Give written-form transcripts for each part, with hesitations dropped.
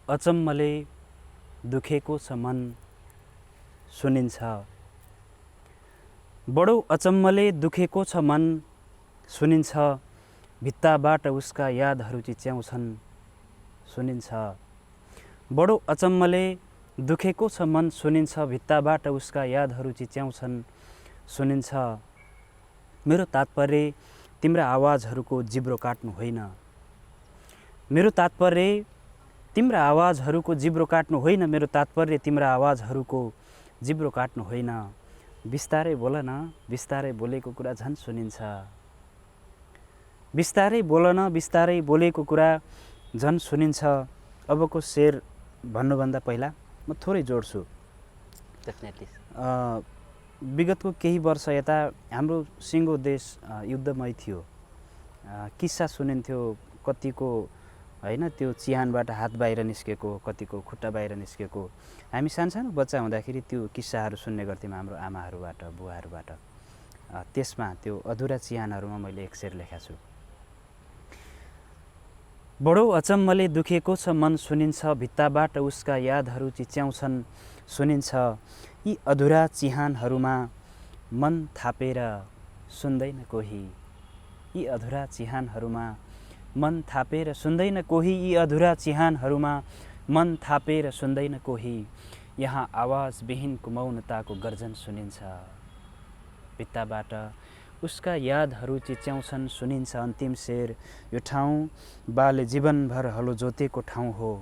अचम्मले दुखेको छ मन सुनिन्छ। बडो अचम्मले दुखेको छ मन सुनिन्छ। भित्ताबाट उसका यादहरू चिच्याउँछन् सुनिन्छ। बडो अचम्मले दुखेको छ मन सुनिन्छ। भित्ताबाट उसका यादहरू चिच्याउँछन् सुनिन्छ। मेरो तात्पर्य तिम्रा आवाजहरूको जिब्रो काट्नु होइन। मेरो तात्पर्य तिम्रा आवाजहरूको जिब्रो काट्नु होइन। मेरो तात्पर्य तिम्रा आवाजहरूको जिब्रो काट्नु होइन। बिस्तारै बोल न, बिस्तारै बोलेको कुरा झन् सुनिन्छ। बिस्तारै बोल न, बिस्तारै बोलेको कुरा झन् सुनिन्छ। अबको शेर भन्नुभन्दा पहिला म थोरै जोड्छु। डेफिनेटली। विगतको केही वर्ष यता हाम्रो सिङ्गो देश युद्धमय थियो। किस्सा सुनिन्थ्यो, कतिको होइन त्यो चिहानबाट हात बाहिर निस्केको, कतिको खुट्टा बाहिर निस्केको। हामी सानसानो बच्चा हुँदाखेरि त्यो किस्साहरू सुन्ने गर्थ्यौँ हाम्रो आमाहरूबाट, बुवाहरूबाट। त्यसमा त्यो अधुरा चिहानहरूमा मैले एक शेर लेखेको छु। बडो अचम्मले दुखेको छ मन सुनिन्छ। भित्ताबाट उसका यादहरू चिच्याउँछन् सुनिन्छ। यी अधुरा चिहानहरूमा मन थापेर सुन्दैन कोही। यी अधुरा चिहानहरूमा मन थापेर सुन्दैन कोही। यी अधुरा चिहानहरूमा मन थापेर सुन्दैन कोही। यहाँ आवाजविहीनको मौनताको गर्जन सुनिन्छ। भित्ताबाट उसका यादहरू चिच्याउँछन् सुनिन्छ। अन्तिम शेर। यो ठाउँ बाले जीवनभर हलो जोतेको ठाउँ हो।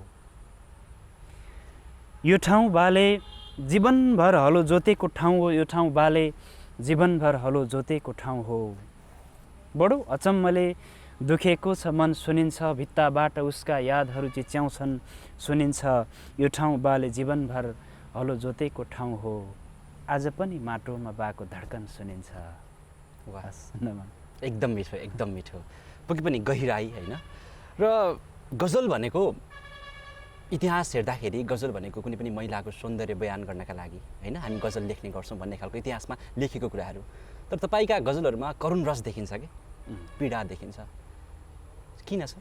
यो ठाउँ बाले जीवनभर हलो जोतेको ठाउँ हो। यो ठाउँ बाले जीवनभर हलो जोतेको ठाउँ हो। बडो अचम्मले दुखेको छ मन सुनिन्छ। भित्ताबाट उसका यादहरू चिच्याउँछन् सुनिन्छ। यो ठाउँ बाले जीवनभर हलो जोतेको ठाउँ हो। आज पनि माटोमा बाको धड्कन सुनिन्छ। वाह, सुन्नमा एकदम मिठो, एकदम मिठो। पक्कै पनि गहिराई होइन। र गजल भनेको इतिहास हेर्दाखेरि गजल भनेको कुनै पनि महिलाको सौन्दर्य बयान गर्नका लागि होइन हामी गजल लेख्ने गर्छौँ भन्ने खालको इतिहासमा लेखेको कुराहरू। तर तपाईँका गजलहरूमा करुण रस देखिन्छ कि पीडा देखिन्छ, किन छ?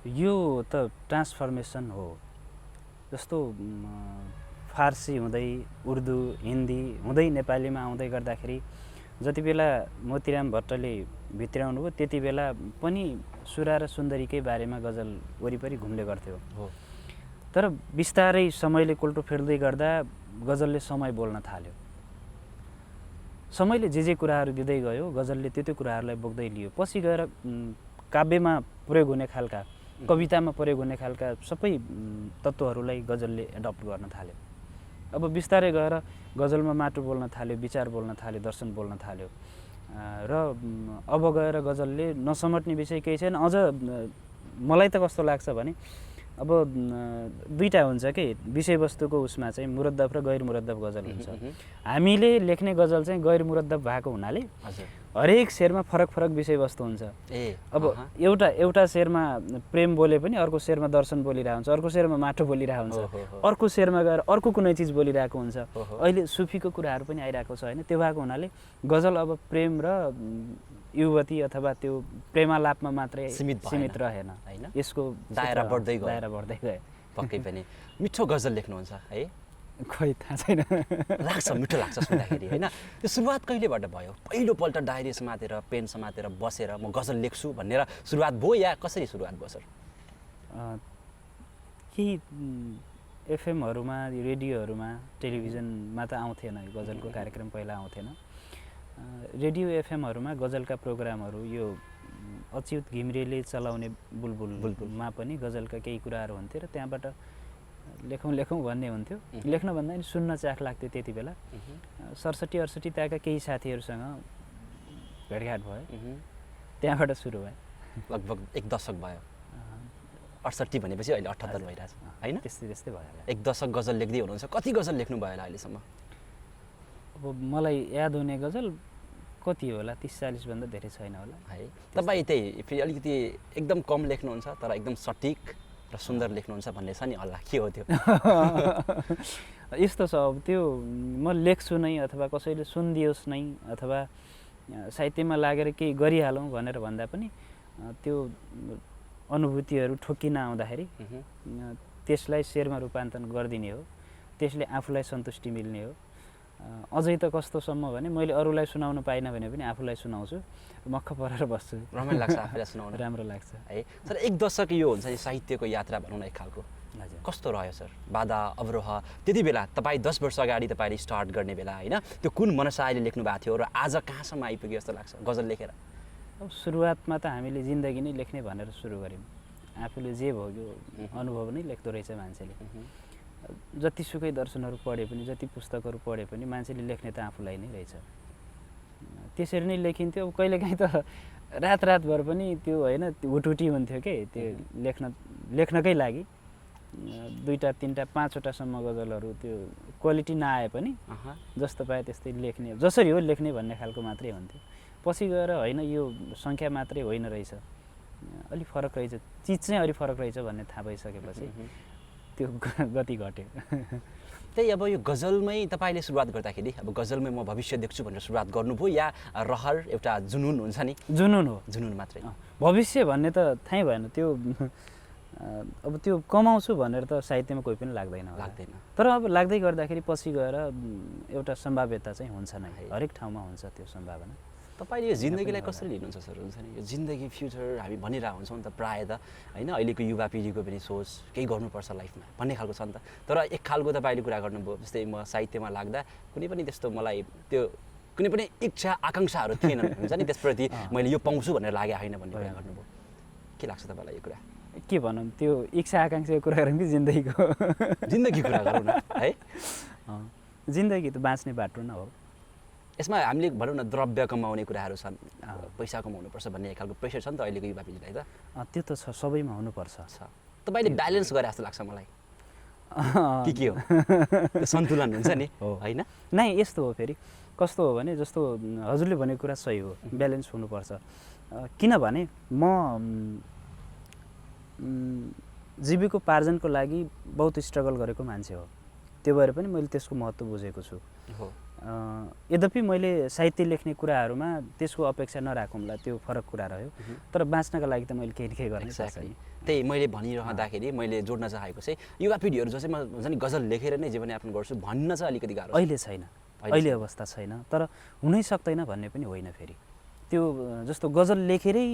यो त ट्रान्सफर्मेसन हो। जस्तो फारसी हुँदै उर्दू, हिन्दी हुँदै नेपालीमा आउँदै गर्दाखेरि जति बेला मोतीराम भट्टले भित्र्याउनु भयो त्यति बेला पनि सुरा र सुन्दरीकै बारेमा गजल वरिपरि घुम्ने गर्थ्यो। तर बिस्तारै समयले कोल्टो फेर्दै गर्दा गजलले समय बोल्न थाल्यो। समयले जे कुराहरू दिँदै गयो गजलले त्यो कुराहरूलाई बोक्दै लियो। पछि गएर काव्यमा प्रयोग हुने खालका, कवितामा प्रयोग हुने खालका सबै तत्त्वहरूलाई गजलले एडप्ट गर्न थाल्यो। अब बिस्तारै गएर गजलमा माटो बोल्न थाल्यो, विचार बोल्न थाल्यो, दर्शन बोल्न थाल्यो। र अब गएर गजलले नसमट्ने विषय केही छैन। अझ मलाई त कस्तो लाग्छ भने अब दुईटा हुन्छ कि विषयवस्तुको उसमा चाहिँ मुरद्दफ र गैर मुरद्दफ गजल हुन्छ। हामीले लेख्ने गजल चाहिँ गैर मुरद्दफ भएको हुनाले हरेक शेरमा फरक फरक विषयवस्तु हुन्छ। अब एउटा शेरमा प्रेम बोले पनि अर्को शेरमा दर्शन बोलिरहेको हुन्छ, अर्को शेरमा माटो बोलिरहेको हुन्छ, अर्को शेरमा गएर अर्को कुनै चिज बोलिरहेको हुन्छ। अहिले सुफीको कुराहरू पनि आइरहेको छ होइन। त्यो भएको हुनाले गजल अब प्रेम र युवती अथवा त्यो प्रेमालापमा मात्रै सीमित रहेन होइन। यसको दायरा बढ्दै गयो। पक्कै पनि मिठो गजल लेख्नुहुन्छ है? खोइ थाहा छैन, लाग्छ, मिठो लाग्छ सुन्दाखेरि होइन। त्यो सुरुवात कहिलेबाट भयो? पहिलोपल्ट डायरी समातेर पेन समातेर बसेर म गजल लेख्छु भनेर सुरुवात भयो या कसरी सुरुवात भयो सर? केही एफएमहरूमा, रेडियोहरूमा, टेलिभिजनमा त आउँथेन गजलको कार्यक्रम, पहिला आउँथेन। रेडियो एफएमहरूमा गजलका प्रोग्रामहरू यो अच्युत घिमिरेले चलाउने बुलबुलमा पनि गजलका केही कुराहरू हुन्थे र त्यहाँबाट लेखौँ भन्ने हुन्थ्यो। लेख्न भन्दा पनि सुन्न चाख लाग्थ्यो त्यति बेला। 67-68 त्यहाँका केही साथीहरूसँग भेटघाट भयो, त्यहाँबाट सुरु भयो। लगभग एक दशक भयो। 68 भनेपछि अहिले 78 भइरहेछ होइन? त्यस्तै भयो। एक दशक गजल लेख्दै हुनुहुन्छ। कति गजल लेख्नु भयो होला अहिलेसम्म? अब मलाई याद हुने गजल कति होला, 30-40 भन्दा धेरै छैन होला है। तपाईँ त्यही फेरि अलिकति एकदम कम लेख्नुहुन्छ तर एकदम सटिक र सुन्दर लेख्नुहुन्छ भन्ने छ नि, हल्ला के हो त्यो? यस्तो छ, अब त्यो म लेख्छु नै अथवा कसैले सुनिदियोस् नै अथवा साहित्यमा लागेर केही गरिहालौँ भनेर भन्दा पनि त्यो अनुभूतिहरू ठोकिन आउँदाखेरि त्यसलाई शेरमा रूपान्तरण गरिदिने हो, त्यसले आफूलाई सन्तुष्टि मिल्ने हो। अझै त कस्तोसम्म भने मैले अरूलाई सुनाउनु पाइनँ भने पनि आफूलाई सुनाउँछु, मक्ख परेर बस्छु। रमाइलो लाग्छ आफूलाई सुनाउन, राम्रो लाग्छ है। सर एक दशक यो हुन्छ नि साहित्यको यात्रा भनौँ न एक खालको, हजुर। कस्तो रह्यो सर? बाधा अवरोह त्यति बेला तपाईँ 10 वर्ष अगाडि तपाईँले स्टार्ट गर्ने बेला होइन, त्यो कुन मनसायले लेख्नु भएको थियो र आज कहाँसम्म आइपुग्यो जस्तो लाग्छ गजल लेखेर? अब सुरुवातमा त हामीले जिन्दगी नै लेख्ने भनेर सुरु गऱ्यौँ। आफूले जे भोग्यो अनुभव नै लेख्दो रहेछ मान्छेले। जतिसुकै दर्शनहरू पढे पनि, जति पुस्तकहरू पढे पनि मान्छेले लेख्ने त आफूलाई नै रहेछ। त्यसरी नै लेखिन्थ्यो। अब कहिलेकाहीँ त रातभर पनि त्यो होइन हुटहुटी हुन्थ्यो के, त्यो लेख्नकै लागि 2टा 3टा 5वटासम्म गजलहरू त्यो क्वालिटी नआए पनि जस्तो पाए त्यस्तै लेख्ने, जसरी हो लेख्ने भन्ने खालको मात्रै हुन्थ्यो। पछि गएर होइन यो सङ्ख्या मात्रै होइन रहेछ, अलिक फरक रहेछ, चिज चाहिँ अलिक फरक रहेछ भन्ने थाहा भइसकेपछि त्यो गति घट्यो। त्यही अब यो गजलमै तपाईँले सुरुवात गर्दाखेरि अब गजलमै म भविष्य देख्छु भनेर सुरुवात गर्नुभयो या रहर एउटा जुनुन हुन्छ नि? जुनुन हो, जुनुन मात्रै। भविष्य भन्ने त थाहै भएन त्यो। अब त्यो कमाउँछु भनेर त साहित्यमा कोही पनि लाग्दैन। तर अब लाग्दै गर्दाखेरि पछि गएर एउटा सम्भाव्यता चाहिँ हुन्छ नै, हरेक ठाउँमा हुन्छ त्यो सम्भावना। तपाईँले यो जिन्दगीलाई कसरी लिनुहुन्छ सर? हुन्छ नि यो जिन्दगी फ्युचर हामी भनिरहेको हुन्छौँ नि त प्रायः त होइन, अहिलेको युवा पिँढीको पनि सोच केही गर्नुपर्छ लाइफमा भन्ने खालको छ नि त। तर एक खालको तपाईँले कुरा गर्नुभयो, जस्तै म साहित्यमा लाग्दा कुनै पनि त्यस्तो मलाई त्यो कुनै पनि इच्छा आकाङ्क्षाहरू थिएन हुन्छ नि, त्यसप्रति मैले यो पाउँछु भनेर लागेको होइन भन्ने कुरा गर्नुभयो। के लाग्छ तपाईँलाई यो कुरा? के भनौँ, त्यो इच्छा आकाङ्क्षाको कुरा गरौँ कि जिन्दगीको? जिन्दगी कुरा गरौँ न है। जिन्दगी त बाँच्ने बाटो न हो। यसमा हामीले भनौँ न द्रव्य कमाउने कुराहरू छन्, पैसा कमाउनुपर्छ भन्ने एक खालको प्रेसर छ नि त अहिलेको युवा पिँढीलाई त। त्यो त छ, सबैमा हुनुपर्छ। तपाईँले ब्यालेन्स गरे जस्तो लाग्छ मलाई के हो सन्तुलन हुन्छ नि होइन? नै यस्तो हो, फेरि कस्तो हो भने जस्तो हजुरले भनेको कुरा सही हो, ब्यालेन्स हुनुपर्छ। किनभने म जीविकोपार्जनको लागि बहुत स्ट्रगल गरेको मान्छे हो, त्यो भएर पनि मैले त्यसको महत्त्व बुझेको छु। यद्यपि मैले साहित्य लेख्ने कुराहरूमा त्यसको अपेक्षा नराखौँला, त्यो फरक कुरा रह्यो। तर बाँच्नका लागि त मैले केही न केही गर्नै सक्छु। त्यही मैले भनिरहँदाखेरि मैले जोड्न चाहेको चाहिँ युवा पिँढीहरू जो चाहिँ म हुन्छ नि गजल लेखेर नै जीवनयापन गर्छु भन्न चाहिँ अलिकति गाह्रो। अहिले छैन, अहिले अवस्था छैन, तर हुनै सक्दैन भन्ने पनि होइन। फेरि त्यो जस्तो गजल लेखेरै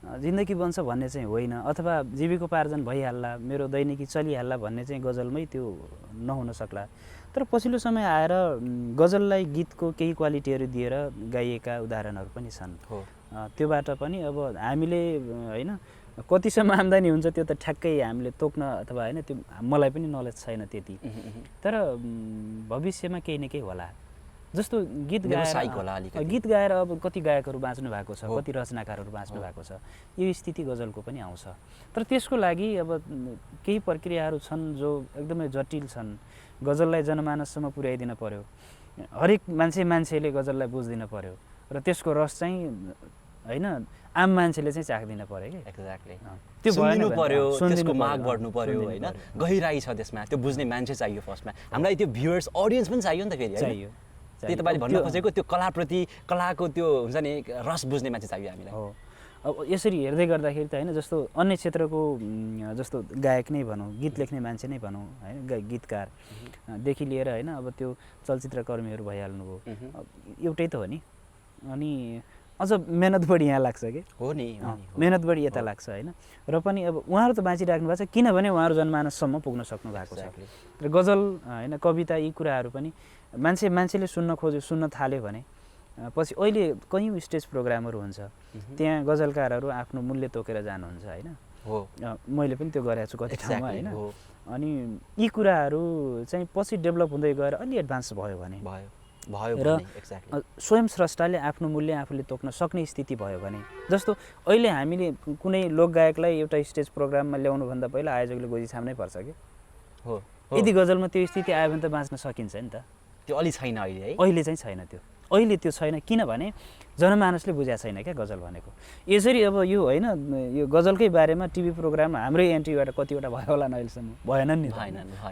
जिन्दगी बन्छ भन्ने चाहिँ होइन, अथवा जीविकोपार्जन भइहाल्ला, मेरो दैनिकी चलिहाल्ला भन्ने चाहिँ गजलमै त्यो नहुन सक्ला। तर पछिल्लो समय आएर गजललाई गीतको केही क्वालिटीहरू दिएर गाइएका उदाहरणहरू पनि छन्। त्योबाट पनि अब हामीले होइन कतिसम्म आम्दानी हुन्छ त्यो त ठ्याक्कै हामीले तोक्न अथवा होइन त्यो मलाई पनि नलेज छैन त्यति। तर भविष्यमा केही न केही होला। जस्तो गीत गाएर अब कति गायकहरू बाँच्नु भएको छ, कति रचनाकारहरू बाँच्नु भएको छ, यो स्थिति गजलको पनि आउँछ। तर त्यसको लागि अब केही प्रक्रियाहरू छन् जो एकदमै जटिल छन्। गजललाई जनमानससम्म पुर्याइदिन पर्यो, हरेक मान्छेले गजललाई बुझिदिन पर्यो र त्यसको रस चाहिँ होइन आम मान्छेले चाहिँ चाख्दिन पर्यो कि। एक्ज्याक्टली त्यो सुन्नु पर्यो, त्यसको माग बढ्नु पर्यो होइन, गहिराई छ त्यसमा, त्यो बुझ्ने मान्छे चाहियो फर्स्टमा। हामीलाई त्यो भ्युअर्स अडियन्स पनि चाहियो नि त फेरि। चाहियो, त्यही तपाईँले भन्न खोजेको त्यो कलाप्रति, कलाको त्यो हुन्छ नि रस बुझ्ने मान्छे चाहियो हामीलाई। हो, अब यसरी हेर्दै गर्दाखेरि त होइन जस्तो अन्य क्षेत्रको जस्तो गायक नै भनौँ, गीत लेख्ने मान्छे नै भनौँ होइन, गीतकारदेखि लिएर होइन अब त्यो चलचित्रकर्मीहरू भइहाल्नुभयो, एउटै त हो नि। अनि अझ मेहनत बढी यहाँ लाग्छ कि। हो नि, मेहनत बढी यता लाग्छ होइन। र पनि अब उहाँहरू त बाँचिराख्नु भएको छ किनभने उहाँहरू जनमानससम्म पुग्न सक्नु भएको छ। र गजल होइन, कविता, यी कुराहरू पनि मान्छेले सुन्न थाल्यो भने पछि अहिले कयौँ स्टेज प्रोग्रामहरू हुन्छ, त्यहाँ गजलकारहरू आफ्नो मूल्य तोकेर जानुहुन्छ होइन। मैले पनि त्यो गरेको छु कति ठाउँमा होइन। अनि यी कुराहरू चाहिँ पछि डेभलप हुँदै गएर अलि एडभान्स भयो भने र स्वयं स्रष्टाले आफ्नो मूल्य आफूले तोक्न सक्ने स्थिति भयो भने, जस्तो अहिले हामीले कुनै लोकगायकलाई एउटा स्टेज प्रोग्राममा ल्याउनुभन्दा पहिला आयोजकले गोजी छाम्नै पर्छ कि। यदि गजलमा त्यो स्थिति आयो भने त बाँच्न सकिन्छ नि त। त्यो अलि छैन अहिले है, अहिले चाहिँ छैन त्यो, अहिले त्यो छैन। किनभने जनमानसले बुझेको छैन क्या गजल भनेको। यसरी अब यो होइन यो गजलकै बारेमा टिभी प्रोग्राम हाम्रै एन्ट्रीबाट कतिवटा भयो होला न अहिलेसम्म? भएनन् नि,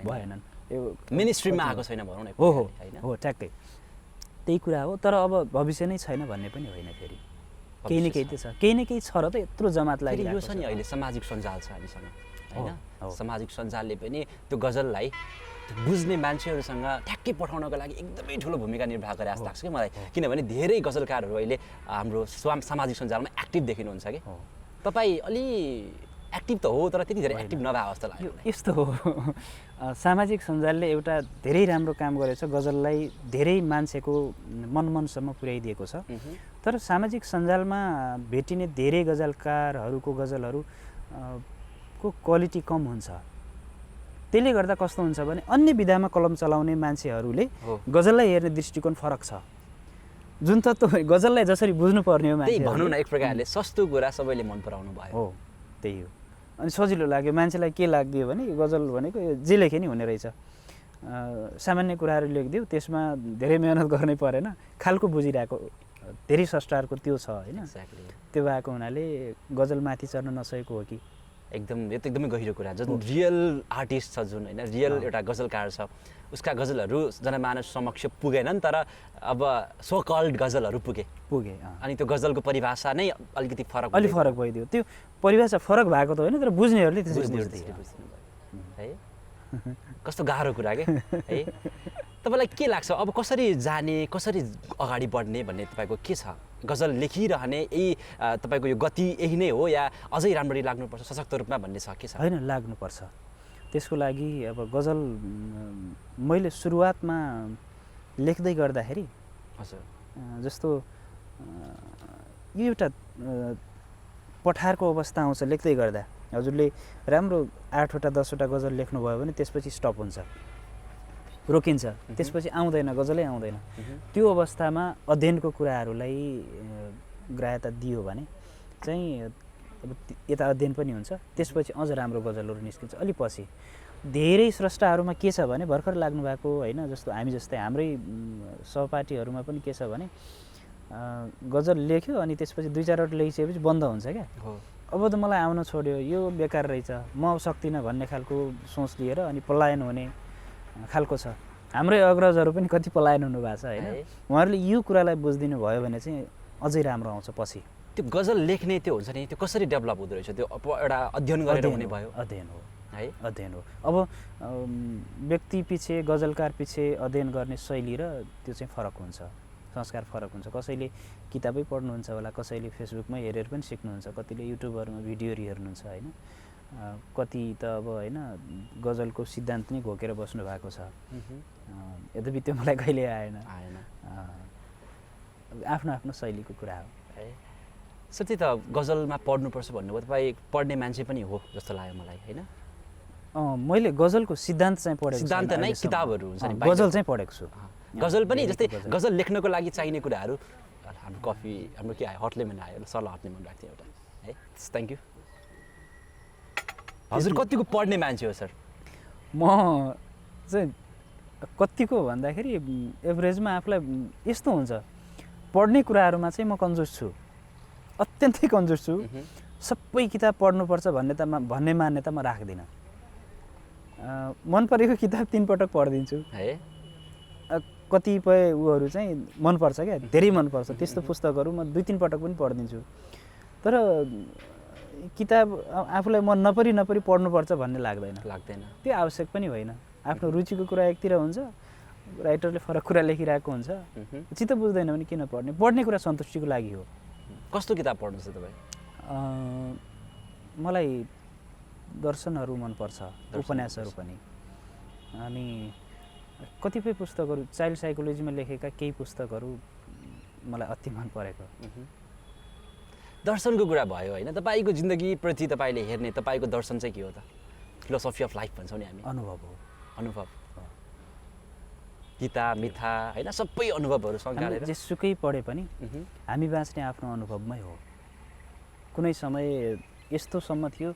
भएनन्। यो मेन स्ट्रिममा आएको छैन भनौँ न। हो, ठ्याक्कै त्यही कुरा हो। तर अब भविष्य नै छैन भन्ने पनि होइन फेरि। केही न केही त छ, केही न केही छ र त यत्रो जमात फेरि लागिरहेको यो छ नि अहिले सामाजिक सञ्जाल छ हामीसँग होइन हो। सामाजिक सञ्जालले पनि त्यो गजललाई त्यो बुझ्ने मान्छेहरूसँग ठ्याक्कै पठाउनको लागि एकदमै ठुलो भूमिका निर्वाह गरे जस्तो लाग्छ कि मलाई किनभने धेरै गजलकारहरू अहिले हाम्रो सामाजिक सञ्जालमा एक्टिभ देखिनुहुन्छ कि तपाईँ अलि एक्टिभ त हो तर त्यति धेरै एक्टिभ नभए जस्तो लाग्यो यो यस्तो हो सामाजिक सञ्जालले एउटा धेरै राम्रो काम गरेछ, गजललाई धेरै मान्छेको मनसम्म पुर्याइदिएको छ। तर सामाजिक सञ्जालमा भेटिने धेरै गजलकारहरूको गजलहरू को क्वालिटी कम हुन्छ। त्यसले गर्दा कस्तो हुन्छ भने अन्य विधामा कलम चलाउने मान्छेहरूले गजललाई हेर्ने दृष्टिकोण फरक छ। जुन तत्त्व गजललाई जसरी बुझ्नुपर्ने हो त्यही मान्छे भनौँ न एक प्रकारले सस्तो कुरा सबैले मन पराउनु भयो हो, त्यही हो। अनि सजिलो लाग्यो मान्छेलाई, के लाग्यो भने गजल भनेको जे लेखे नि हुने रहेछ, सामान्य कुराहरू लेखिदियो, त्यसमा धेरै मेहनत गर्नै परेन, खालको बुझिरहेको धेरै स्रष्टाहरूको त्यो छ होइन। त्यो भएको हुनाले गजलमाथि चढ्न नसकेको हो कि एकदम यो त एकदमै गहिरो कुरा जुन रियल आर्टिस्ट छ जुन होइन रियल एउटा गजलकार छ उसका गजलहरू जनमानस समक्ष पुगेनन् तर अब सो कल्ड गजलहरू पुगे अनि त्यो गजलको परिभाषा नै अलिकति फरक भइदियो। त्यो परिभाषा फरक भएको त होइन तर बुझ्नेहरूले त्यसरी बुझ्थे है। कस्तो गाह्रो कुरा के है। तपाईँलाई के लाग्छ अब कसरी जाने कसरी अगाडि बढ्ने भन्ने तपाईँको के छ? गजल लेखिरहने यही तपाईँको यो गति यही नै हो या अझै राम्ररी लाग्नुपर्छ सशक्त रूपमा भन्ने छ के छ? होइन, लाग्नुपर्छ। त्यसको लागि अब गजल मैले सुरुवातमा लेख्दै गर्दाखेरि हजुर जस्तो यो एउटा पठारको अवस्था आउँछ लेख्दै गर्दा। हजुरले राम्रो 8वटा 10वटा गजल लेख्नुभयो भने त्यसपछि स्टप हुन्छ, रोकिन्छ, त्यसपछि आउँदैन, गजलै आउँदैन। त्यो अवस्थामा अध्ययनको कुराहरूलाई ग्राह्यता दियो भने चाहिँ अब यता अध्ययन पनि हुन्छ, त्यसपछि अझ राम्रो गजलहरू निस्किन्छ। अलि पछि धेरै स्रष्टाहरूमा के छ भने भर्खर लाग्नु भएको होइन, जस्तो हामी जस्तै हाम्रै सहपाठीहरूमा पनि के छ भने गजल लेख्यो अनि त्यसपछि 2-4वटा लेखिसकेपछि बन्द हुन्छ क्या। अब त मलाई आउन छोड्यो, यो बेकार रहेछ, म सक्दिनँ भन्ने खालको सोच लिएर अनि पलायन हुने खालको छ। हाम्रै अग्रजहरू पनि कति पलायन हुनुभएको छ होइन। उहाँहरूले यो कुरालाई बुझिदिनु भयो भने चाहिँ अझै राम्रो आउँछ पछि। त्यो गजल लेख्ने त्यो हुन्छ नि त्यो कसरी डेभलप हुँदो रहेछ? त्यो एउटा अध्ययन गरेर हुने भयो? अध्ययन हो है, अध्ययन हो। अब व्यक्ति पछि गजलकार पछि अध्ययन गर्ने शैली र त्यो चाहिँ फरक हुन्छ, संस्कार फरक हुन्छ। कसैले किताबै पढ्नुहुन्छ होला, कसैले फेसबुकमै हेरेर पनि सिक्नुहुन्छ, कतिले युट्युबहरूमा भिडियोहरू हेर्नुहुन्छ होइन, कति त अब होइन गजलको सिद्धान्त नै घोकेर बस्नु भएको छ। यद्यपि त्यो मलाई कहिले आएन आफ्नो आफ्नो शैलीको कुरा हो है। साँच्चै त गजलमा पढ्नुपर्छ भन्नुभयो, तपाईँ पढ्ने मान्छे पनि हो जस्तो लाग्यो मलाई होइन। मैले गजलको सिद्धान्त चाहिँ पढेको, सिद्धान्त नै किताबहरू हुन्छ नि, गजल चाहिँ पढेको छु। गजल पनि जस्तै गजल लेख्नको लागि चाहिने कुराहरू हाम्रो कफी हाम्रो के आयो हट लेमन आयो, सल्लाह हट लेमन राख्थ्यो एउटा है। Thank you. हजुर कतिको पढ्ने मान्छे हो सर? म चाहिँ कतिको भन्दाखेरि एभरेजमा आफूलाई यस्तो हुन्छ, पढ्ने कुराहरूमा चाहिँ म कन्जुस छु, अत्यन्तै कन्जुस छु। सबै किताब पढ्नुपर्छ भन्ने मान्यता म राख्दिनँ। मन परेको किताब 3 पटक पढिदिन्छु है। कतिपय उहरू चाहिँ मनपर्छ क्या, धेरै मनपर्छ, त्यस्तो पुस्तकहरू म 2-3 पटक पनि पढिदिन्छु। तर किताब आफूलाई मन नपरी पढ्नुपर्छ भन्ने लाग्दैन। त्यो आवश्यक पनि होइन। आफ्नो रुचिको कुरा एकतिर हुन्छ, राइटरले फरक कुरा लेखिरहेको हुन्छ, चित्त बुझ्दैन भने किन पढ्ने? पढ्ने कुरा सन्तुष्टिको लागि हो। कस्तो किताब पढ्नुहुन्छ तपाईँ? मलाई दर्शनहरू मनपर्छ, उपन्यासहरू पनि, अनि कतिपय पुस्तकहरू चाइल्ड साइकोलोजीमा लेखेका केही पुस्तकहरू मलाई अति मन परेको। दर्शनको कुरा भयो होइन, तपाईँको जिन्दगीप्रति तपाईँले हेर्ने तपाईँको दर्शन चाहिँ के हो त? फिलोसफी अफ लाइफ भन्छौँ नि हामी। अनुभव हो। अनुभव, गीता मिथा होइन, सबै अनुभवहरू सँगालेर जेसुकै पढे पनि हामी बाँच्ने आफ्नो अनुभवमै हो। कुनै समय यस्तोसम्म थियो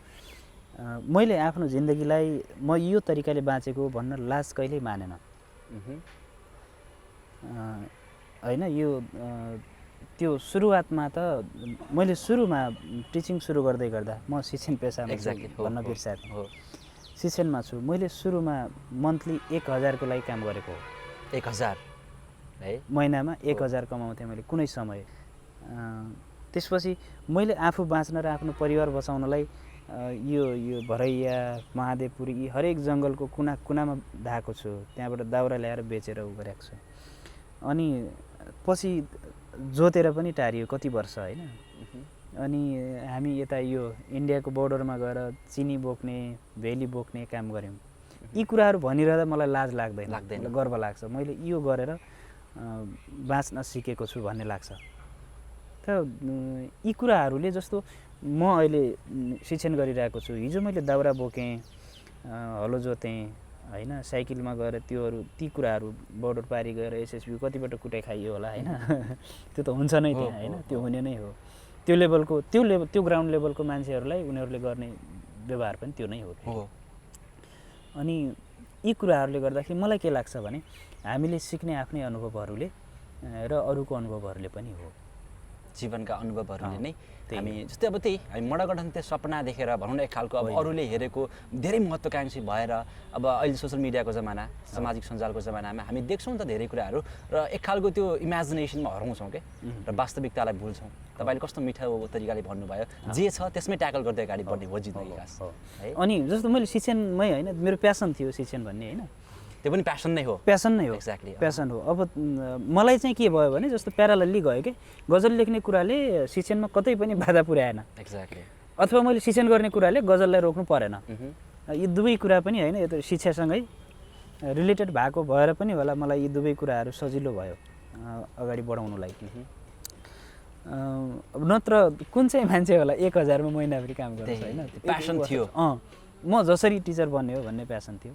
मैले आफ्नो जिन्दगीलाई म यो तरिकाले बाँचेको भन्न लाज कहिल्यै मानेन होइन। यो त्यो सुरुवातमा त मैले सुरुमा टिचिङ सुरु गर्दै गर्दा म शिक्षण पेसामा भन्न बिर्सेँ हो, शिक्षणमा छु। मैले सुरुमा मन्थली 1000को लागि काम गरेको हो। 1000 है, महिनामा 1000 कमाउँथेँ मैले कुनै समय। त्यसपछि मैले आफू बाँच्न र आफ्नो परिवार बचाउनलाई यो भरैया महादेवपुरी यी हरेक जङ्गलको कुना कुनामा धाएको छु, त्यहाँबाट दाउरा ल्याएर बेचेर उ गरेको छु। अनि पछि जोतेर पनि टारियो कति वर्ष होइन। अनि हामी यता यो इन्डियाको बोर्डरमा गएर चिनी बोक्ने भेली बोक्ने काम गऱ्यौँ। यी कुराहरू भनिरहँदा मलाई लाज लाग्दैन, मलाई गर्व लाग्छ, मैले यो गरेर बाँच्न सिकेको छु भन्ने लाग्छ। त यी कुराहरूले जस्तो म अहिले शिक्षण गरिरहेको छु, हिजो मैले दाउरा बोकेँ, हलो जोतेँ होइन, साइकलमा गएर ती कुराहरू बोर्डर पारी गएर एसएसबी कतिपल्ट कुटाइ खाइयो होला होइन। त्यो त हुन्छ नै त्यहाँ होइन, त्यो हुने नै हो। त्यो लेभलको त्यो ग्राउन्ड लेभलको मान्छेहरूलाई उनीहरूले गर्ने व्यवहार पनि त्यो नै हो। अनि यी कुराहरूले गर्दाखेरि मलाई के लाग्छ भने हामीले सिक्ने आफ्नै अनुभवहरूले र अरूको अनुभवहरूले पनि हो। जीवनका अनुभवहरूले नै हामी जस्तै अब त्यही हामी मडगठन त्यो सपना देखेर भनौँ न एक खालको अब अरूले हेरेको धेरै महत्त्वकाङ्क्षी भएर अब अहिले सोसियल मिडियाको जमाना, सामाजिक सञ्जालको जमानामा हामी देख्छौँ त धेरै कुराहरू र एक खालको त्यो इमेजिनेसनमा हराउँछौँ क्या र वास्तविकतालाई भुल्छौँ। तपाईँले कस्तो मिठो तरिकाले भन्नुभयो, जे छ त्यसमै ट्याकल गर्दै अगाडि बढ्ने हो जिन्दगी है। अनि जस्तो मैले शिक्षणमै होइन, मेरो प्यासन थियो शिक्षण भन्ने होइन, त्यो पनि प्यासन नै हो। प्यासन नै हो, एक्ज्याक्टली प्यासन हो। अब मलाई चाहिँ के भयो भने जस्तो प्यारालली गयो कि गजल लेख्ने कुराले शिक्षणमा कतै पनि बाधा पुर्याएन। एक्ज्याक्टली। अथवा मैले शिक्षण गर्ने कुराले गजललाई रोक्नु परेन। यी दुवै कुरा पनि होइन, यो त शिक्षासँगै रिलेटेड भएको भएर पनि होला मलाई यी दुवै कुराहरू सजिलो भयो अगाडि बढाउनुलाई। नत्र कुन चाहिँ मान्छे होला 1000 मा महिनाभरि काम गर्छ होइन, प्यासन थियो। म जसरी टिचर बन्ने हो भन्ने प्यासन थियो।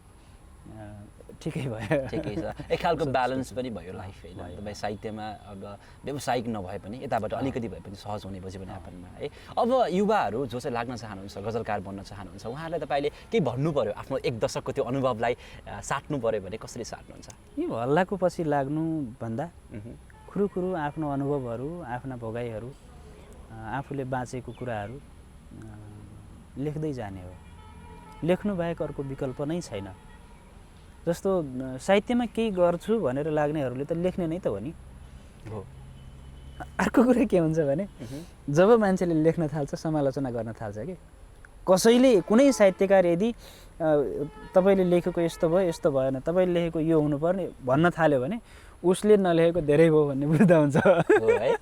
ठिकै भयो, ठिकै छ। एक खालको ब्यालेन्स पनि भयो लाइफ होइन। तपाईँ साहित्यमा अब व्यावसायिक नभए पनि यताबाट अलिकति भए पनि सहज हुने भयो जीवनयापनमा है। अब युवाहरू जो चाहिँ लाग्न चाहनुहुन्छ, गजलकार बन्न चाहनुहुन्छ, उहाँहरूलाई तपाईँले केही भन्नु पऱ्यो, आफ्नो 1 दशकको त्यो अनुभवलाई साट्नु पऱ्यो भने कसरी साट्नुहुन्छ? यो हल्लाको पछि लाग्नु भन्दा खुरुखुरु आफ्नो अनुभवहरू, आफ्ना भोगाइहरू, आफूले बाँचेको कुराहरू लेख्दै जाने हो। लेख्नु बाहेक अर्को विकल्प नै छैन। जस्तो साहित्यमा केही गर्छु भनेर लाग्नेहरूले त लेख्ने नै त हो नि। हो। अर्को कुरा के हुन्छ भने जब मान्छेले लेख्न थाल्छ, समालोचना गर्न थाल्छ कि कसैले, कुनै साहित्यकार यदि तपाईँले लेखेको यस्तो भयो यस्तो भएन, तपाईँले लेखेको यो हुनुपर्ने भन्न थाल्यो भने उसले नलेखेको धेरै भयो भन्ने बुझ्दा हुन्छ है।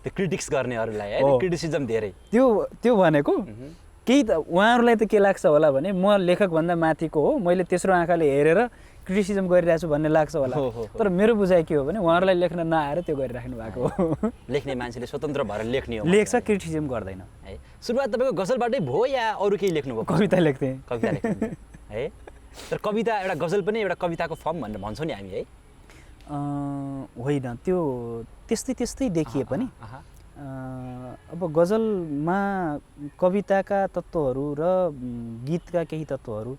त्यो क्रिटिक्स गर्नेहरूलाई है, क्रिटिसिजम धेरै। त्यो भनेको केही त उहाँहरूलाई त के लाग्छ होला भने म लेखकभन्दा माथिको हो, मैले तेस्रो आँखाले हेरेर क्रिटिसिजम गरिरहेको छु भन्ने लाग्छ होला। तर मेरो बुझाइ के हो भने उहाँहरूलाई लेख्न नआएर त्यो गरिराख्नु भएको हो। लेख्ने मान्छेले स्वतन्त्र भएर लेख्ने हो, लेख्छ, क्रिटिसिजम गर्दैन है। सुरुवात तपाईँको गजलबाटै भयो या अरू केही लेख्नुभयो? कविता लेख्थेँ। कविता लेख्नु है। तर कविता एउटा गजल पनि एउटा कविताको फर्म भनेर भन्छौँ नि हामी है। होइन, त्यो त्यस्तै देखिए पनि अब गजलमा कविताका तत्त्वहरू र गीतका केही तत्त्वहरू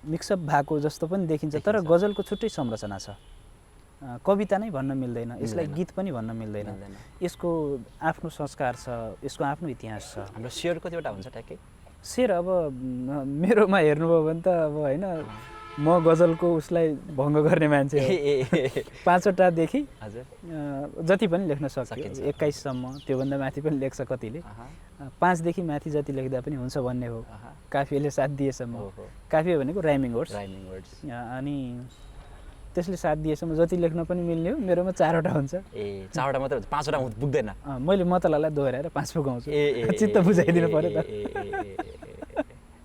मिक्सअप भएको जस्तो पनि देखिन्छ। तर गजलको छुट्टै संरचना छ, कविता नै भन्न मिल्दैन, यसलाई गीत पनि भन्न मिल्दैन। यसको आफ्नो संस्कार छ, यसको आफ्नो इतिहास छ। हाम्रो शेर कतिवटा हुन्छ ट्याक्कै? शेर अब मेरोमा हेर्नुभयो भने त अब होइन, म गजलको उसलाई भङ्ग गर्ने मान्छे हो। 5वटादेखि जति पनि लेख्न सकिन्छ, 21 सम्म, त्योभन्दा माथि पनि लेख्छ कतिले। 5 देखि माथि जति लेख्दा पनि हुन्छ भन्ने हो। काफियाले साथ दिएसम्म, काफिया भनेको राइमिङ वर्ड्स, अनि त्यसले साथ दिएसम्म जति लेख्न पनि मिल्ने हो। मेरोमा 4वटा हुन्छ। 4वटा मात्रै हुन्छ, 5वटा पुग्दैन। मैले मतलालाई दोहोऱ्याएर 5 पुगाउँछु, चित्त बुझाइदिनु पऱ्यो त।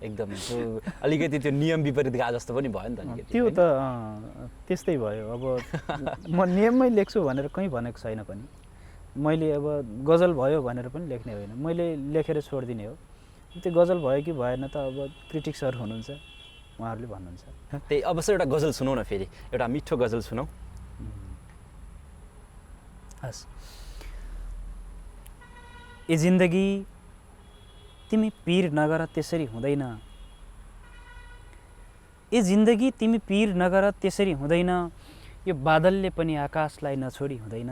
एकदम अलिकति त्यो नियम विपरीत गा जस्तो पनि भयो नि त अलिकति। त्यो त त्यस्तै भयो। अब म नियममै लेख्छु भनेर कहीँ भनेको छैन पनि। मैले अब गजल भयो भनेर पनि लेख्ने होइन, मैले लेखेर छोडिदिने हो। त्यो गजल भयो कि भएन त अब क्रिटिक्सहरू हुनुहुन्छ, उहाँहरूले भन्नुहुन्छ। त्यही अवश्य एउटा गजल सुनौ न, फेरि एउटा मिठो गजल सुनौ। हस्। ए जिन्दगी तिमी पीर नगर त्यसरी हुँदैन, ए जिन्दगी तिमी पीर नगर त्यसरी हुँदैन, यो बादलले पनि आकाशलाई नछोडी हुँदैन।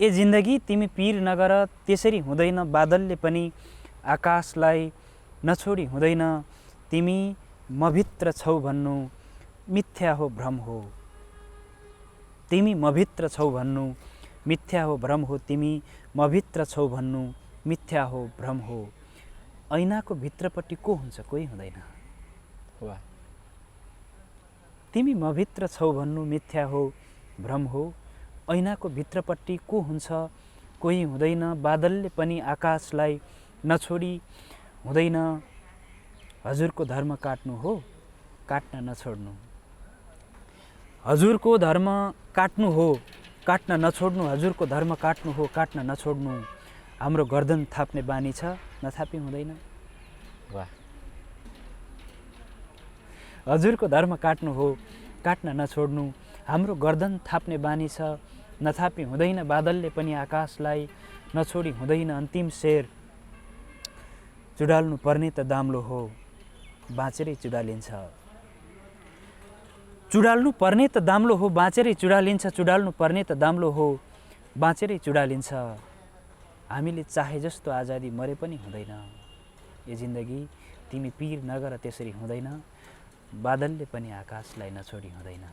ए जिन्दगी तिमी पीर नगर त्यसरी हुँदैन, बादलले पनि आकाशलाई नछोडी हुँदैन। तिमी मभित्र छौ भन्नु मिथ्या हो, भ्रम हो। तिमी मभित्र छौ भन्नु मिथ्या हो भ्रम हो तिमी म भित्र छौ भन्नु मिथ्या हो भ्रम हो ऐनाको भित्रपट्टि को हुन्छ कोही हुँदैन वाह तिमी म भित्र छौ भन्नु मिथ्या हो भ्रम हो ऐनाको भित्रपट्टि को हुन्छ कोही हुँदैन बादलले पनि आकाशलाई नछोडी हुँदैन हजुरको धर्म काट्नु हो काट्न नछोड्नु हजुरको धर्म काट्नु हो काट्न नछोड्नु हजुरको धर्म काट्नु हो काट्न नछोड्नु हाम्रो गर्दन थाप्ने बानी छ नथापी हुँदैन वाह हजुरको धर्म काट्नु हो काट्न नछोड्नु हाम्रो गर्दन थाप्ने बानी छ नथापी हुँदैन बादलले पनि आकाशलाई नछोडी हुँदैन अन्तिम शेर चुडाल्नु पर्ने त दाम्लो हो बाँचेरै चुडालिन्छ चुडाल्नु पर्ने त दाम्लो हो बाँचेरै चुडालिन्छ चुडाल्नु पर्ने त दाम्लो हो बाँचेरै चुडालिन्छ हामीले चाहे जस्तो आजादी मरे पनि हुँदैन यो जिन्दगी तिमी पिर नगर त्यसरी हुँदैन बादलले पनि आकाशलाई नछोडी हुँदैन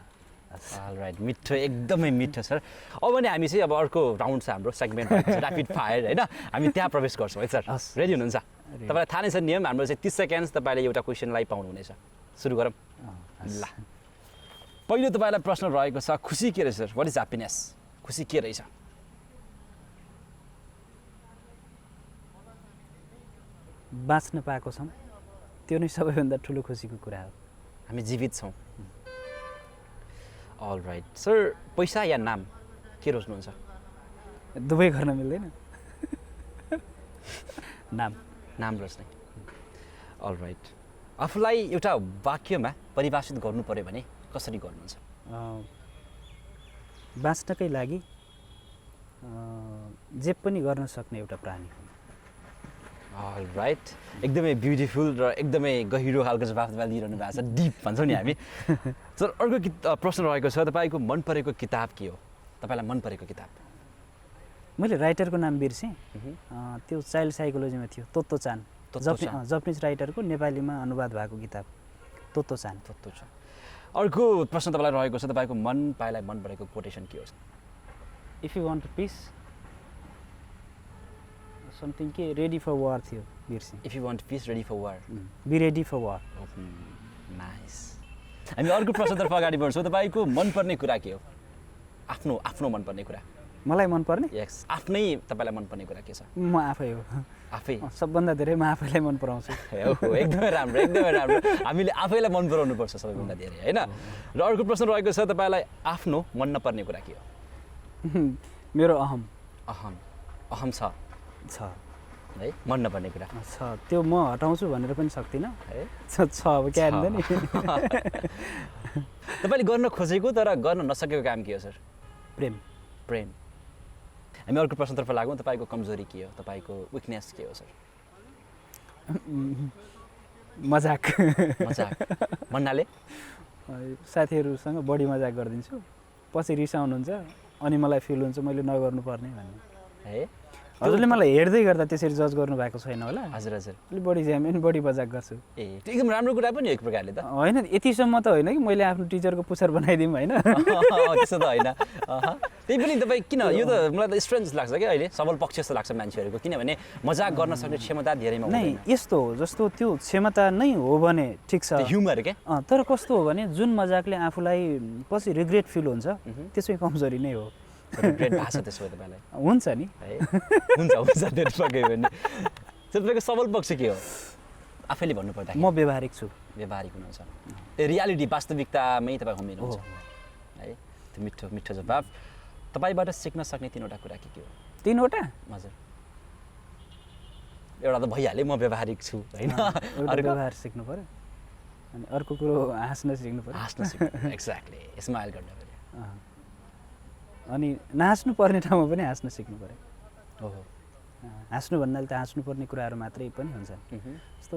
राइट मिठो एकदमै मिठो सर अब भने हामी चाहिँ अब अर्को राउन्ड छ हाम्रो सेगमेन्ट ऱ्यापिड फायर होइन हामी त्यहाँ प्रवेश गर्छौँ है सर रेडी हुनुहुन्छ तपाईँलाई थाहा नै छ नियम हाम्रो चाहिँ 30 सेकेन्ड्स तपाईँले एउटा क्वेसनलाई पाउनुहुनेछ सुरु गरौँ ल पहिलो तपाईँलाई प्रश्न रहेको छ खुसी के रहेछ सर वाट इज ह्याप्पिनेस खुसी के रहेछ बाँच्न पाएको छौँ त्यो नै सबैभन्दा ठुलो खुसीको कुरा हो हामी जीवित छौँ अल राइट सर पैसा या नाम के रोज्नुहुन्छ दुवै गर्न मिल्दैन नाम नाम रोज्ने अल राइट आफूलाई एउटा वाक्यमा परिभाषित गर्नु पर्यो भने कसरी गर्नुहुन्छ बाँच्नकै लागि जे पनि गर्न सक्ने एउटा प्राणी हो अल राइट एकदमै ब्युटिफुल र एकदमै गहिरो खालको जवाफ तपाईँ दिइरहनु भएको छ डिप भन्छौँ नि हामी सर अर्को प्रश्न रहेको छ तपाईँको मन परेको किताब के हो तपाईँलाई मन परेको किताब मैले राइटरको नाम बिर्सेँ त्यो चाइल्ड साइकोलोजीमा थियो तोत्तो चान जापानिज राइटरको नेपालीमा अनुवाद भएको किताब तोत्तो चान अर्को प्रश्न तपाईँलाई रहेको छ तपाईँको मन पाएलाई मन परेको कोटेसन के हो if you want peace something के रेडी फर वार थियो बिर्सेँ if you want peace ready for war be ready for war nice हामी अर्को प्रश्नतर्फ अगाडि बढ्छौँ तपाईँको मनपर्ने कुरा के हो आफ्नो आफ्नो मनपर्ने कुरा मलाई मनपर्ने यस आफ्नै तपाईँलाई मनपर्ने कुरा के छ म आफै हो आफै सबभन्दा धेरै म आफैलाई मन पराउँछु एकदमै राम्रो एकदमै राम्रो हामीले आफैलाई मन पराउनु पर्छ सबैभन्दा धेरै होइन र अर्को प्रश्न रहेको छ तपाईँलाई आफ्नो मन नपर्ने कुरा के हो मेरो अहम अहम अहम छ है मन नपर्ने कुरा छ त्यो म हटाउँछु भनेर पनि सक्दिनँ है छ अब क्या हाल्दैन नि तपाईँले गर्न खोजेको तर गर्न नसकेको काम के हो सर प्रेम प्रेम हामी अर्को प्रश्नतर्फ लागौँ तपाईँको कमजोरी के हो तपाईँको विकनेस के हो सर मजाक मजाक भन्नाले साथीहरूसँग बढी मजाक गरिदिन्छु पछि रिसाउनुहुन्छ अनि मलाई फिल हुन्छ मैले नगर्नुपर्ने भन्ने है हजुरले मलाई हेर्दै गर्दा त्यसरी जज गर्नु भएको छैन होला हजुर हजुर अलिक बढी ज्यामेन बढी मजाक गर्छु ए त्यो एकदम राम्रो कुरा पनि हो एक प्रकारले त होइन यतिसम्म त होइन कि मैले आफ्नो टिचरको पुछर बनाइदिउँ होइन त्यस्तो त होइन त्यही पनि तपाईँ किन यो त मलाई त स्ट्रेन्ज लाग्छ क्या अहिले सबल पक्ष जस्तो लाग्छ मान्छेहरूको किनभने मजाक गर्न सक्ने क्षमता धेरैमा नै यस्तो हो जस्तो त्यो क्षमता नै हो भने ठिक छ ह्युमर के तर कस्तो हो भने जुन मजाकले आफूलाई पछि रिग्रेट फिल हुन्छ त्यो चाहिँ कमजोरी नै हो रिग्रेट भएको छ त्यसो भए तपाईँलाई हुन्छ नि है हुन्छ हुन्छ त्यो पक्कै पनि तपाईँको सबल पक्ष के हो आफैले भन्नुपर्दा म व्यवहारिक छु व्यवहारिक हुनुहुन्छ त्यो रियालिटी वास्तविकतामै तपाईँ हुनुहुन्छ है त्यो मिठो मिठो जवाफ तपाईँबाट सिक्न सक्ने 3वटा कुरा के हो 3वटा हजुर एउटा त भइहाल्यो म व्यवहारिक छु होइन व्यवहार सिक्नु पर्यो अनि अर्को कुरो हाँस्न सिक्नु पर्यो हाँस्न सिक्नु एक्ज्याक्टली स्माइल गर्न पर्यो अनि नहाँस्नु पर्ने ठाउँमा पनि हाँस्न सिक्नु पर्यो ओहो हाँस्नु भन्नाले त हाँस्नुपर्ने कुराहरू मात्रै पनि हुन्छन् जस्तो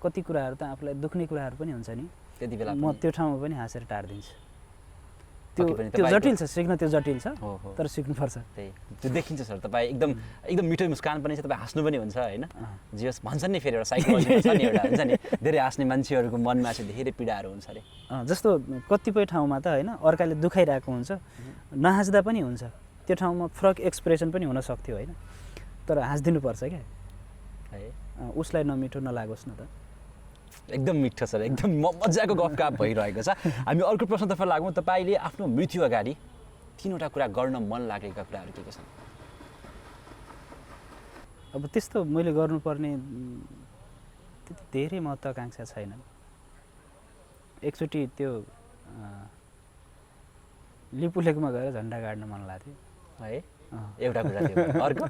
कति कुराहरू त आफूलाई दुख्ने कुराहरू पनि हुन्छ नि त्यति बेला म त्यो ठाउँमा पनि हाँसेर टार्दिन्छु त्यो जटिल छ सिक्न त्यो जटिल छ तर सिक्नुपर्छ त्यही त्यो देखिन्छ सर तपाईँ एकदम एकदम मिठो मुस्कान पनि छ तपाईँ हाँस्नु पनि हुन्छ होइन जे होस् भन्छन् नि फेरि एउटा साइकोलोजी छ नि एउटा हुन्छ नि धेरै हाँस्ने मान्छेहरूको मनमा चाहिँ धेरै पीडाहरू हुन्छ अरे जस्तो कतिपय ठाउँमा त होइन अर्काले दुखाइरहेको हुन्छ नहाँस्दा पनि हुन्छ त्यो ठाउँमा फरक एक्सप्रेसन पनि हुनसक्थ्यो होइन, तर हाँसिदिनुपर्छ क्या है। उसलाई नमिठो नलागोस् न त। एकदम मिठो सर, एकदम मजाको गफगाफ भइरहेको छ। हामी अर्को प्रश्नतर्फ लागौँ। तपाईँले आफ्नो मृत्यु अगाडि 3वटा कुरा गर्न मन लागेका कुराहरू के छन्? अब त्यस्तो मैले गर्नुपर्ने त्यति धेरै महत्त्वाकाङ्क्षा छैन। एकचोटि त्यो लिपुलेकमा गएर झन्डा गाड्न मन लाग्थ्यो है। एउटा कुरा थियो, अर्को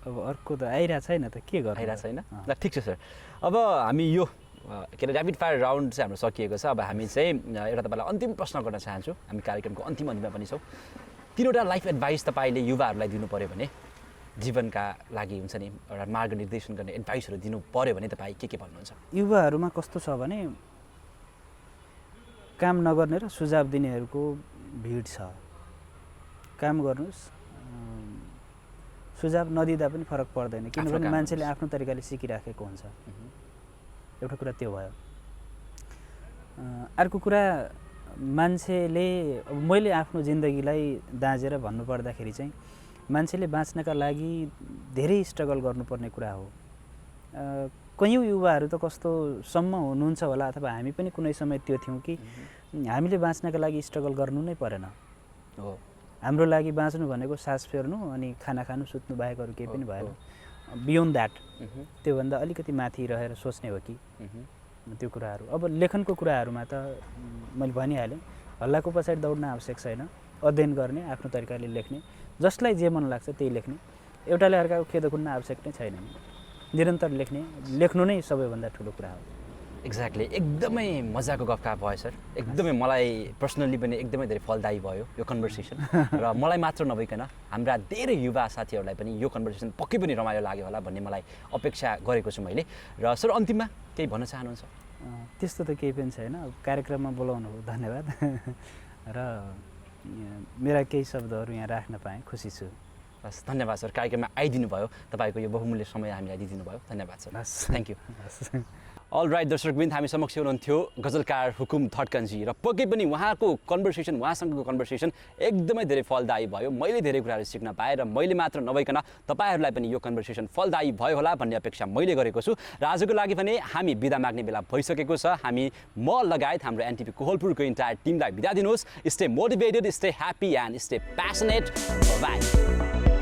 अब अर्को त आइरहेको छैन त, के गर्नु आइरहेको छैन। ल ठिक छ सर, अब हामी यो के अरे ऱ्यापिड फायर राउन्ड चाहिँ हाम्रो सकिएको छ। अब हामी चाहिँ एउटा तपाईँलाई अन्तिम प्रश्न गर्न चाहन्छु। हामी कार्यक्रमको अन्तिम अन्तिममा पनि छौँ। 3वटा लाइफ एडभाइस तपाईँले युवाहरूलाई दिनु पऱ्यो भने, जीवनका लागि हुन्छ नि एउटा मार्गनिर्देशन गर्ने एडभाइसहरू दिनु पऱ्यो भने तपाईँ के भन्नुहुन्छ? युवाहरूमा कस्तो छ भने काम नगर्ने र सुझाव दिनेहरूको भिड छ। काम गर्नुहोस्, सुझाव नदिँदा पनि फरक पर्दैन, किनभने मान्छेले आफ्नो तरिकाले सिकिराखेको हुन्छ। एउटा कुरा त्यो भयो। अर्को कुरा, मान्छेले अब मैले आफ्नो जिन्दगीलाई दाँजेर भन्नुपर्दाखेरि चाहिँ मान्छेले बाँच्नका लागि धेरै स्ट्रगल गर्नुपर्ने कुरा हो। कयौँ युवाहरू त कस्तोसम्म हुनुहुन्छ होला, अथवा हामी पनि कुनै समय त्यो थियौँ कि हामीले बाँच्नका लागि स्ट्रगल गर्नु नै परेन। हो, हाम्रो लागि बाँच्नु भनेको सास फेर्नु अनि खाना खानु सुत्नु बाहेक अरू केही पनि भएन। बियोन्ड द्याट, त्योभन्दा अलिकति माथि रहेर सोच्ने हो कि त्यो कुराहरू। अब लेखनको कुराहरूमा त मैले भनिहालेँ, हल्लाको पछाडि दौड्न आवश्यक छैन। अध्ययन गर्ने, आफ्नो तरिकाले लेख्ने, जसलाई जे मन लाग्छ त्यही लेख्ने, एउटाले अर्काको खेद खुन्न आवश्यक नै छैन। निरन्तर लेख्ने, लेख्नु नै सबैभन्दा ठुलो कुरा हो। एक्ज्याक्टली, एकदमै मजाको गफगाफ भयो सर। एकदमै मलाई पर्सनल्ली पनि एकदमै धेरै फलदायी भयो यो कन्भर्सेसन। र मलाई मात्र नभइकन हाम्रा धेरै युवा साथीहरूलाई पनि यो कन्भर्सेसन पक्कै पनि रमाइलो लाग्यो होला भन्ने मलाई अपेक्षा गरेको छु मैले। र सर अन्तिममा केही भन्न चाहनुहुन्छ? त्यस्तो त केही पनि छैन। कार्यक्रममा बोलाउनु हो, धन्यवाद। र मेरा केही शब्दहरू यहाँ राख्न पाएँ, खुसी छु। हस्, धन्यवाद सर, कार्यक्रममा आइदिनु भयो। तपाईँको यो बहुमूल्य समय हामीलाई दिइदिनु भयो, धन्यवाद sir. Thank you. All right दर्शकवृन्द, हामी समक्ष हुनुहुन्थ्यो गजलकार हुकुम थड्कनजी, र पक्कै पनि उहाँको कन्भर्सेसन, उहाँसँगको कन्भर्सेसन एकदमै धेरै फलदायी भयो। मैले धेरै कुराहरू सिक्न पाएँ र मैले मात्र नभइकन तपाईँहरूलाई पनि यो कन्भर्सेसन फलदायी भयो होला भन्ने अपेक्षा मैले गरेको छु। र आजको लागि भने हामी बिदा माग्ने बेला भइसकेको छ। म लगायत हाम्रो एनटिभी कोहलपुरको इन्टायर टिमलाई बिदा दिनुहोस्। Stay motivated, stay happy and stay passionate. By.